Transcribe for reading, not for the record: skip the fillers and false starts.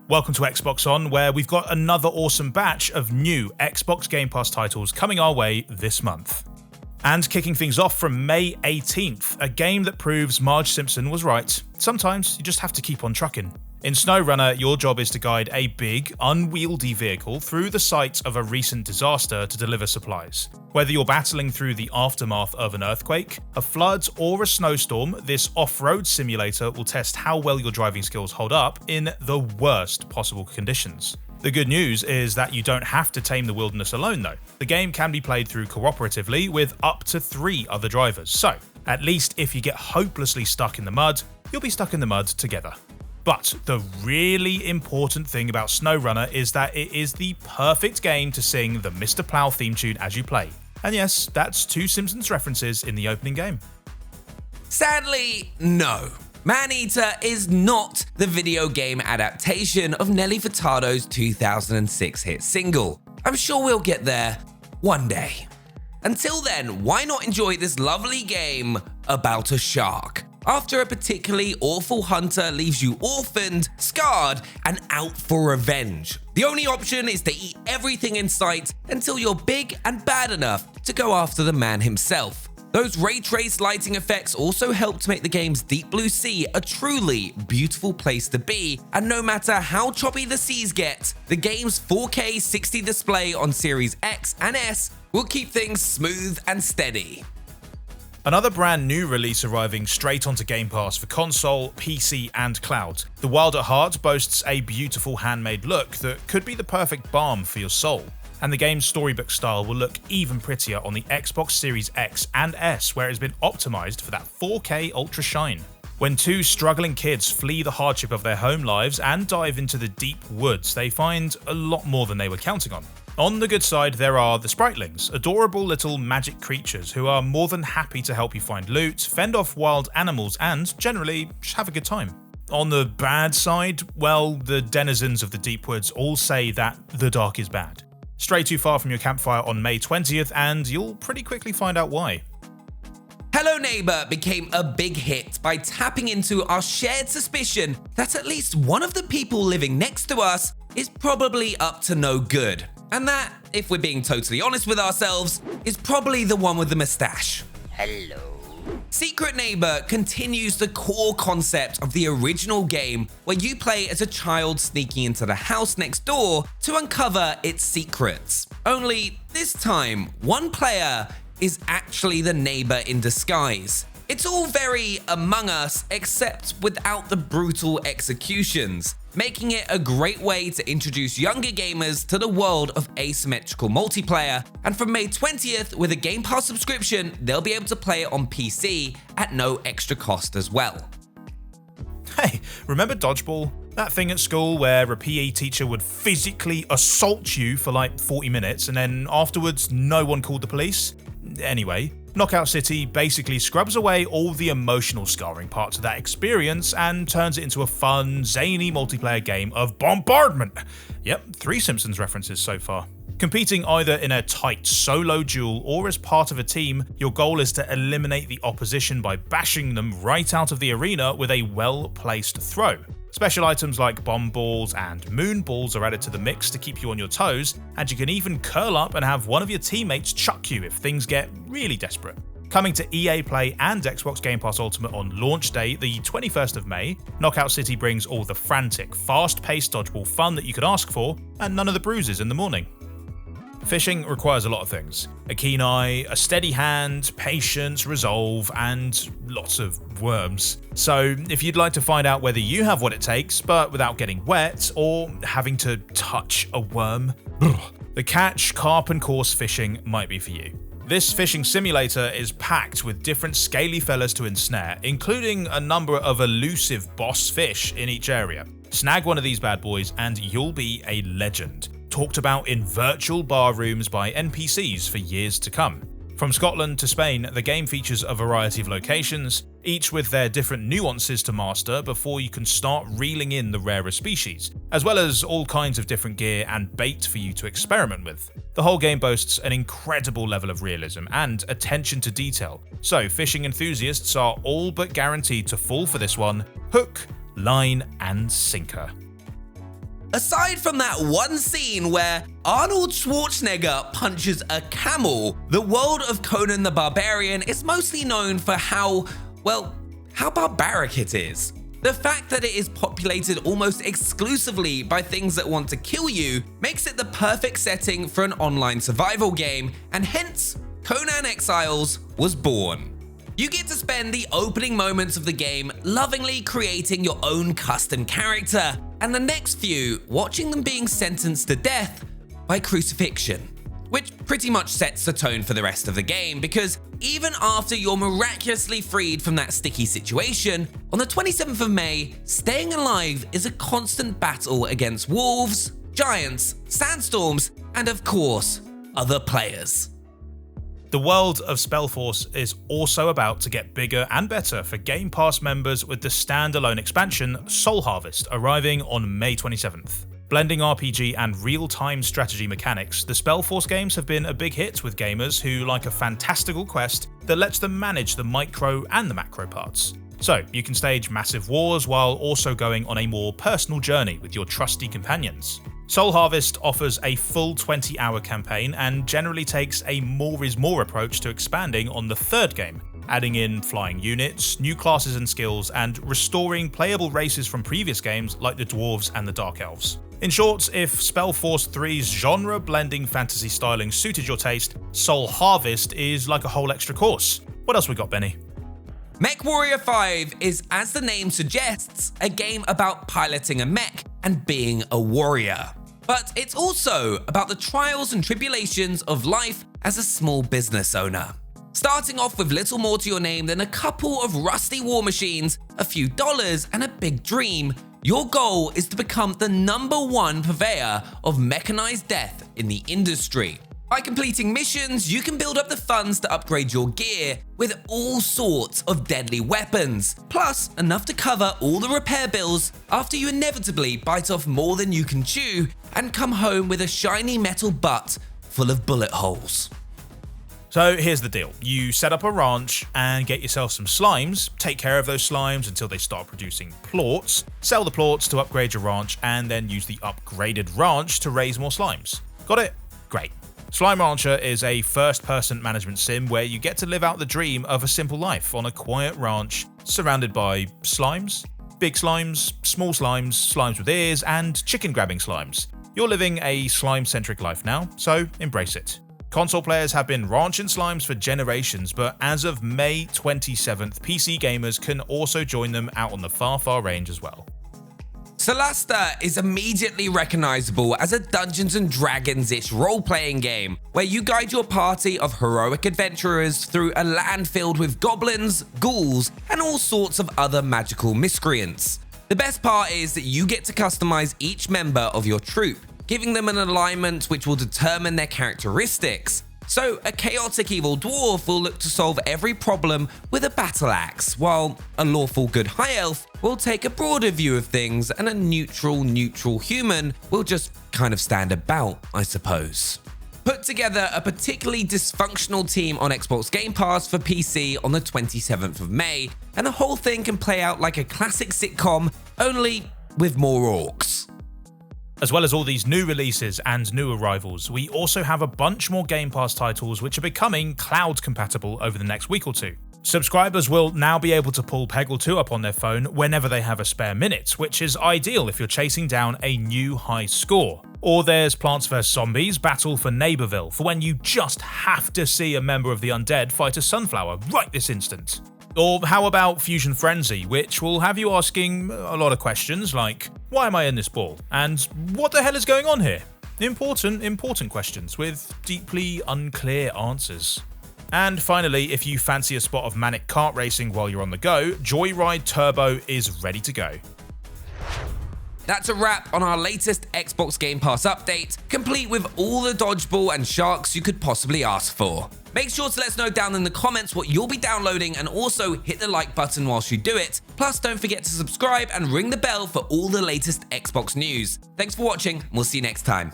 Welcome to Xbox On, where we've got another awesome batch of new Xbox Game Pass titles coming our way this month. And kicking things off from May 18th, a game that proves Marge Simpson was right. Sometimes you just have to keep on trucking. In SnowRunner, your job is to guide a big, unwieldy vehicle through the site of a recent disaster to deliver supplies. Whether you're battling through the aftermath of an earthquake, a flood, or a snowstorm, this off-road simulator will test how well your driving skills hold up in the worst possible conditions. The good news is that you don't have to tame the wilderness alone though. The game can be played through cooperatively with up to 3 other drivers, so at least if you get hopelessly stuck in the mud, you'll be stuck in the mud together. But the really important thing about SnowRunner is that it is the perfect game to sing the Mr. Plow theme tune as you play. And yes, that's 2 Simpsons references in the opening game. Sadly, no. Maneater is not the video game adaptation of Nelly Furtado's 2006 hit single. I'm sure we'll get there one day. Until then, why not enjoy this lovely game about a shark? After a particularly awful hunter leaves you orphaned, scarred, and out for revenge. The only option is to eat everything in sight until you're big and bad enough to go after the man himself. Those ray trace lighting effects also help to make the game's deep blue sea a truly beautiful place to be, and no matter how choppy the seas get, the game's 4K 60 display on Series X and S will keep things smooth and steady. Another brand new release arriving straight onto Game Pass for console, PC and cloud. The Wild at Heart boasts a beautiful handmade look that could be the perfect balm for your soul. And the game's storybook style will look even prettier on the Xbox Series X and S, where it has been optimized for that 4K ultra shine. When 2 struggling kids flee the hardship of their home lives and dive into the deep woods, they find a lot more than they were counting on. On the good side, there are the Spritlings, adorable little magic creatures who are more than happy to help you find loot, fend off wild animals, and generally just have a good time. On the bad side, well, the denizens of the deep woods all say that the dark is bad. Stray too far from your campfire on May 20th and you'll pretty quickly find out why. Hello Neighbor became a big hit by tapping into our shared suspicion that at least one of the people living next to us is probably up to no good. And that, if we're being totally honest with ourselves, is probably the one with the mustache. Hello. Secret Neighbor continues the core concept of the original game, where you play as a child sneaking into the house next door to uncover its secrets. Only this time, one player is actually the neighbor in disguise. It's all very Among Us, except without the brutal executions, making it a great way to introduce younger gamers to the world of asymmetrical multiplayer. And from May 20th, with a Game Pass subscription, they'll be able to play it on PC at no extra cost as well. Hey, remember dodgeball? That thing at school where a PE teacher would physically assault you for like 40 minutes and then afterwards no one called the police? Anyway, Knockout City basically scrubs away all the emotional scarring parts of that experience and turns it into a fun, zany multiplayer game of bombardment. Yep, 3 Simpsons references so far. Competing either in a tight solo duel or as part of a team, your goal is to eliminate the opposition by bashing them right out of the arena with a well-placed throw. Special items like bomb balls and moon balls are added to the mix to keep you on your toes, and you can even curl up and have one of your teammates chuck you if things get really desperate. Coming to EA Play and Xbox Game Pass Ultimate on launch day, the 21st of May, Knockout City brings all the frantic, fast-paced dodgeball fun that you could ask for, and none of the bruises in the morning. Fishing requires a lot of things. A keen eye, a steady hand, patience, resolve, and lots of worms. So if you'd like to find out whether you have what it takes, but without getting wet or having to touch a worm, the catch, carp and coarse fishing might be for you. This fishing simulator is packed with different scaly fellas to ensnare, including a number of elusive boss fish in each area. Snag one of these bad boys and you'll be a legend. Talked about in virtual bar rooms by NPCs for years to come. From Scotland to Spain, the game features a variety of locations, each with their different nuances to master before you can start reeling in the rarer species, as well as all kinds of different gear and bait for you to experiment with. The whole game boasts an incredible level of realism and attention to detail, so fishing enthusiasts are all but guaranteed to fall for this one, hook, line and sinker. Aside from that one scene where Arnold Schwarzenegger punches a camel, the world of Conan the Barbarian is mostly known for how barbaric it is. The fact that it is populated almost exclusively by things that want to kill you makes it the perfect setting for an online survival game, and hence, Conan Exiles was born. You get to spend the opening moments of the game lovingly creating your own custom character, and the next few watching them being sentenced to death by crucifixion, which pretty much sets the tone for the rest of the game, because even after you're miraculously freed from that sticky situation, on the 27th of May, staying alive is a constant battle against wolves, giants, sandstorms, and of course, other players. The world of Spellforce is also about to get bigger and better for Game Pass members with the standalone expansion Soul Harvest arriving on May 27th. Blending RPG and real-time strategy mechanics, the Spellforce games have been a big hit with gamers who like a fantastical quest that lets them manage the micro and the macro parts. So you can stage massive wars while also going on a more personal journey with your trusty companions. Soul Harvest offers a full 20-hour campaign and generally takes a more is more approach to expanding on the third game, adding in flying units, new classes and skills, and restoring playable races from previous games like the Dwarves and the Dark Elves. In short, if Spellforce 3's genre-blending fantasy styling suited your taste, Soul Harvest is like a whole extra course. What else we got, Benny? Mechwarrior 5 is, as the name suggests, a game about piloting a mech and being a warrior. But it's also about the trials and tribulations of life as a small business owner. Starting off with little more to your name than a couple of rusty war machines, a few dollars, and a big dream, your goal is to become the #1 purveyor of mechanized death in the industry. By completing missions, you can build up the funds to upgrade your gear with all sorts of deadly weapons, plus enough to cover all the repair bills after you inevitably bite off more than you can chew and come home with a shiny metal butt full of bullet holes. So here's the deal. You set up a ranch and get yourself some slimes, take care of those slimes until they start producing plorts, sell the plorts to upgrade your ranch, and then use the upgraded ranch to raise more slimes. Got it? Great. Slime Rancher is a first-person management sim where you get to live out the dream of a simple life on a quiet ranch surrounded by slimes, big slimes, small slimes, slimes with ears, and chicken-grabbing slimes. You're living a slime-centric life now, so embrace it. Console players have been ranching slimes for generations, but as of May 27th, PC gamers can also join them out on the far range as well. Solasta is immediately recognizable as a Dungeons & Dragons-ish role-playing game, where you guide your party of heroic adventurers through a land filled with goblins, ghouls, and all sorts of other magical miscreants. The best part is that you get to customize each member of your troupe, giving them an alignment which will determine their characteristics. So a chaotic evil dwarf will look to solve every problem with a battle axe, while a lawful good high elf will take a broader view of things, and a neutral human will just kind of stand about, I suppose. Put together a particularly dysfunctional team on Xbox Game Pass for PC on the 27th of May, and the whole thing can play out like a classic sitcom, only with more orcs. As well as all these new releases and new arrivals, we also have a bunch more Game Pass titles which are becoming cloud compatible over the next week or two. Subscribers will now be able to pull Peggle 2 up on their phone whenever they have a spare minute, which is ideal if you're chasing down a new high score. Or there's Plants vs Zombies Battle for Neighborville for when you just have to see a member of the undead fight a sunflower right this instant. Or how about Fusion Frenzy, which will have you asking a lot of questions like, why am I in this ball? And what the hell is going on here? Important questions with deeply unclear answers. And finally, if you fancy a spot of manic kart racing while you're on the go, Joyride Turbo is ready to go. That's a wrap on our latest Xbox Game Pass update, complete with all the dodgeball and sharks you could possibly ask for. Make sure to let us know down in the comments what you'll be downloading, and also hit the like button whilst you do it. Plus, don't forget to subscribe and ring the bell for all the latest Xbox news. Thanks for watching, and we'll see you next time.